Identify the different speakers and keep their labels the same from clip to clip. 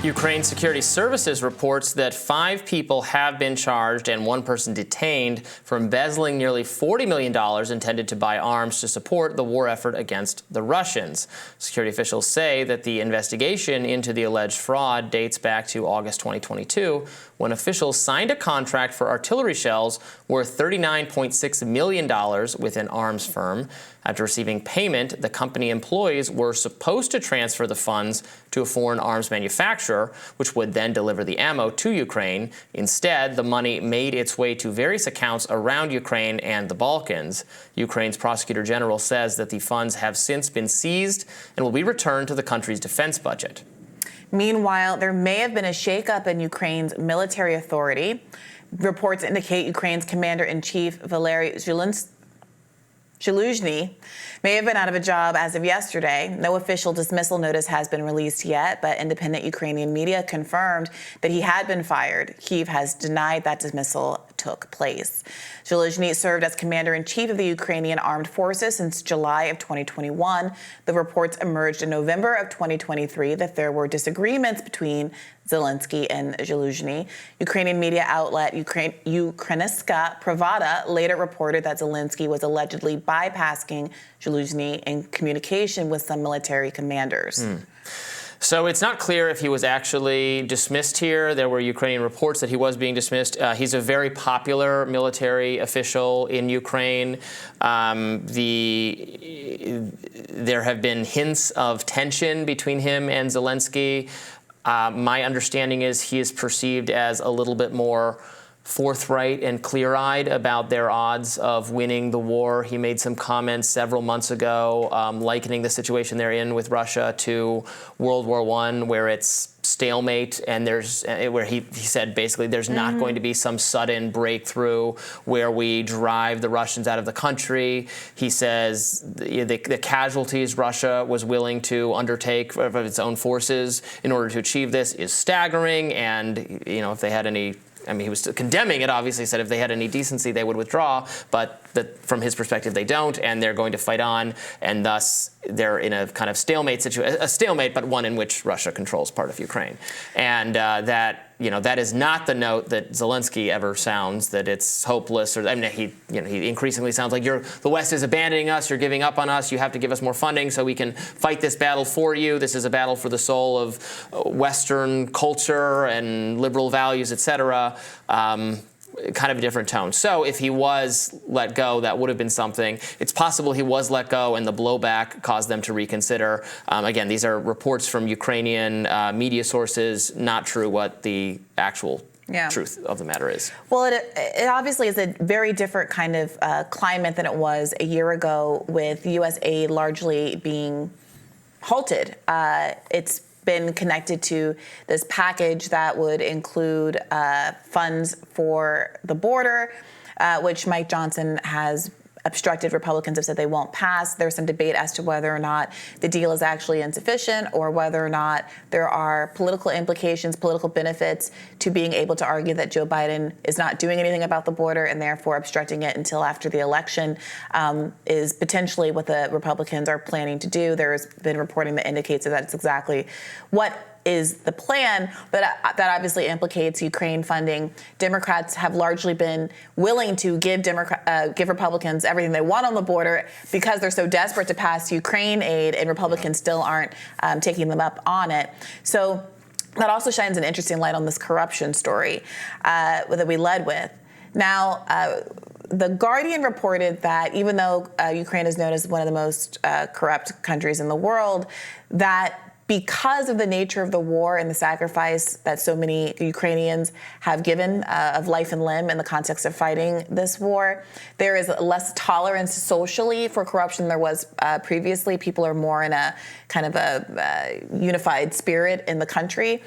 Speaker 1: Ukraine Security Services reports that 5 people have been charged and 1 person detained for embezzling nearly $40 million intended to buy arms to support the war effort against the Russians. Security officials say that the investigation into the alleged fraud dates back to August 2022, when officials signed a contract for artillery shells worth $39.6 million with an arms firm. After receiving payment, the company employees were supposed to transfer the funds to a foreign arms manufacturer, which would then deliver the ammo to Ukraine. Instead, the money made its way to various accounts around Ukraine and the Balkans. Ukraine's prosecutor general says that the funds have since been seized and will be returned to the country's defense budget.
Speaker 2: Meanwhile, there may have been a shakeup in Ukraine's military authority. Reports indicate Ukraine's commander-in-chief Valery Zelensky may have been out of a job as of yesterday. No official dismissal notice has been released yet, but independent Ukrainian media confirmed that he had been fired. Kyiv has denied that dismissal took place. Zelensky served as commander-in-chief of the Ukrainian armed forces since July of 2021. The reports emerged in November of 2023 that there were disagreements between Zelensky and Zelensky. Ukrainian media outlet Ukrainska Pravda later reported that Zelensky was allegedly bypassing Zelensky in communication with some military commanders.
Speaker 1: So it's not clear if he was actually dismissed here. There were Ukrainian reports that he was being dismissed. He's a very popular military official in Ukraine. There have been hints of tension between him and Zelensky. My understanding is he is perceived as a little bit more forthright and clear-eyed about their odds of winning the war. He made some comments several months ago likening the situation they're in with Russia to World War I, where it's stalemate, and where he said basically there's not going to be some sudden breakthrough where we drive the Russians out of the country. He says the casualties Russia was willing to undertake of its own forces in order to achieve this is staggering, and if they had any, he was condemning it, obviously, said if they had any decency, they would withdraw, but that from his perspective, they don't, and they're going to fight on, and thus they're in a kind of stalemate situation, a stalemate, but one in which Russia controls part of Ukraine. And that is not the note that Zelensky ever sounds, that it's hopeless, or he increasingly sounds like the West is abandoning us, you're giving up on us, you have to give us more funding so we can fight this battle for you. This is a battle for the soul of Western culture and liberal values, etc. Kind of a different tone. So if he was let go, that would have been something. It's possible he was let go and the blowback caused them to reconsider. Again, these are reports from Ukrainian media sources, not true what the actual truth of the matter is. Well,
Speaker 2: it obviously is a very different kind of climate than it was a year ago, with U.S. aid largely being halted. It's been connected to this package that would include funds for the border, which Mike Johnson has obstructed. Republicans have said they won't pass. There's some debate as to whether or not the deal is actually insufficient, or whether or not there are political implications, political benefits to being able to argue that Joe Biden is not doing anything about the border and therefore obstructing it until after the election is potentially what the Republicans are planning to do. There's been reporting that indicates that that's exactly what is the plan, but that obviously implicates Ukraine funding. Democrats have largely been willing to give Republicans everything they want on the border because they're so desperate to pass Ukraine aid, and Republicans still aren't taking them up on it. So that also shines an interesting light on this corruption story that we led with. Now, The Guardian reported that even though Ukraine is known as one of the most corrupt countries in the world, that because of the nature of the war and the sacrifice that so many Ukrainians have given of life and limb in the context of fighting this war, there is less tolerance socially for corruption than there was previously. People are more in a kind of a unified spirit in the country,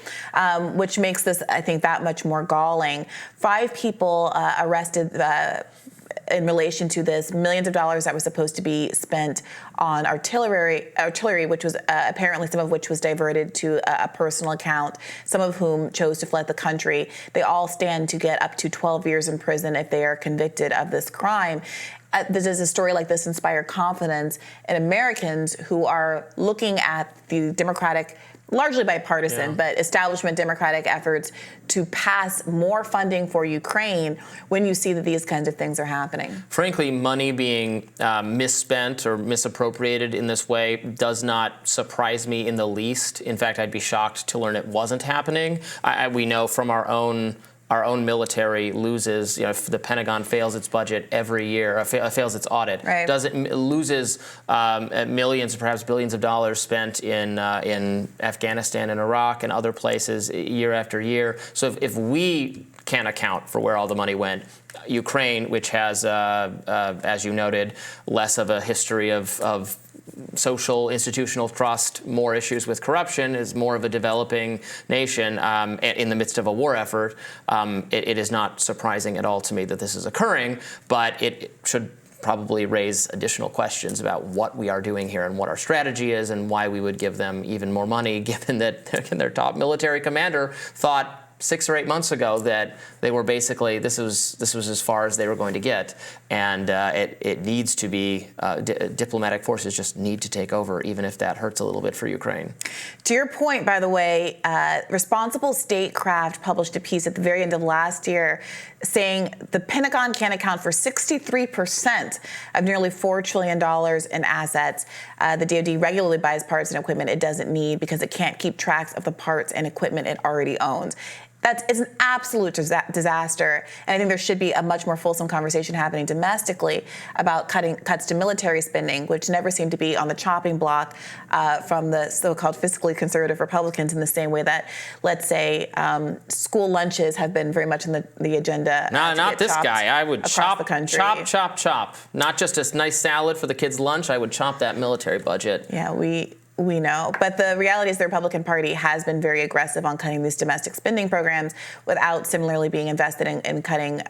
Speaker 2: which makes this, I think, that much more galling. 5 people arrested in relation to this, millions of dollars that was supposed to be spent on artillery, which was apparently some of which was diverted to a personal account, some of whom chose to flee the country. They all stand to get up to 12 years in prison if they are convicted of this crime. Does a story like this inspire confidence in Americans who are looking at the democratic largely bipartisan, but establishment Democratic efforts to pass more funding for Ukraine when you see that these kinds of things are happening?
Speaker 1: Frankly, money being misspent or misappropriated in this way does not surprise me in the least. In fact, I'd be shocked to learn it wasn't happening. We know from our own military loses, if the Pentagon fails its budget every year, fails its audit, loses millions, perhaps billions of dollars spent in Afghanistan and Iraq and other places year after year. So if we can't account for where all the money went, Ukraine, which has, as you noted, less of a history of social institutional trust, more issues with corruption, is more of a developing nation in the midst of a war effort. It is not surprising at all to me that this is occurring, but it should probably raise additional questions about what we are doing here and what our strategy is and why we would give them even more money, given that their top military commander thought 6 or 8 months ago that they were basically, this was as far as they were going to get, and it needs to be diplomatic forces just need to take over, even if that hurts a little bit for Ukraine.
Speaker 2: To your point, by the way, Responsible Statecraft published a piece at the very end of last year saying the Pentagon can account for 63% of nearly $4 trillion in assets. The DoD regularly buys parts and equipment it doesn't need because it can't keep tracks of the parts and equipment it already owns. It's an absolute disaster, and I think there should be a much more fulsome conversation happening domestically about cuts to military spending, which never seem to be on the chopping block from the so-called fiscally conservative Republicans in the same way that, let's say, school lunches have been very much in the agenda.
Speaker 1: No, not this guy. I would chop, chop. Not just a nice salad for the kids' lunch. I would chop that military budget.
Speaker 2: Yeah, we know. But the reality is the Republican Party has been very aggressive on cutting these domestic spending programs without similarly being invested in cutting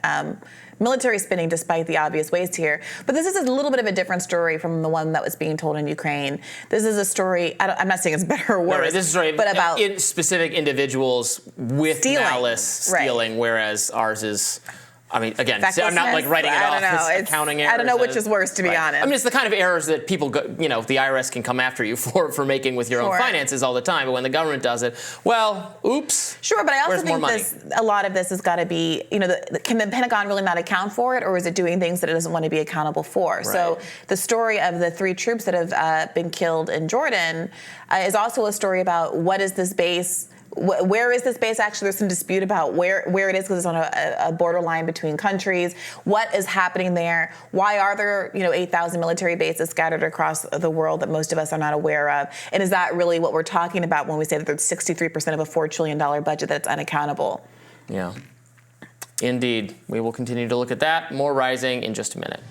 Speaker 2: military spending, despite the obvious waste here. But this is a little bit of a different story from the one that was being told in Ukraine. This is a story, I'm not saying it's better or worse,
Speaker 1: this is a story
Speaker 2: but about
Speaker 1: specific individuals with malice stealing, whereas ours is... I mean, again, I'm not writing it off as accounting errors.
Speaker 2: I don't know which is worse, to be honest.
Speaker 1: I mean, it's the kind of errors that people, the IRS can come after you for making with your own finances all the time. But when the government does it, well, oops.
Speaker 2: Sure, but I also think a lot of this has got to be, can the Pentagon really not account for it, or is it doing things that it doesn't want to be accountable for? Right. So the story of the 3 troops that have been killed in Jordan is also a story about what is this base. Where is this base? Actually, there's some dispute about where it is because it's on a borderline between countries. What is happening there? Why are there 8,000 military bases scattered across the world that most of us are not aware of? And is that really what we're talking about when we say that there's 63% of a $4 trillion budget that's unaccountable?
Speaker 1: Yeah, indeed. We will continue to look at that. More Rising in just a minute.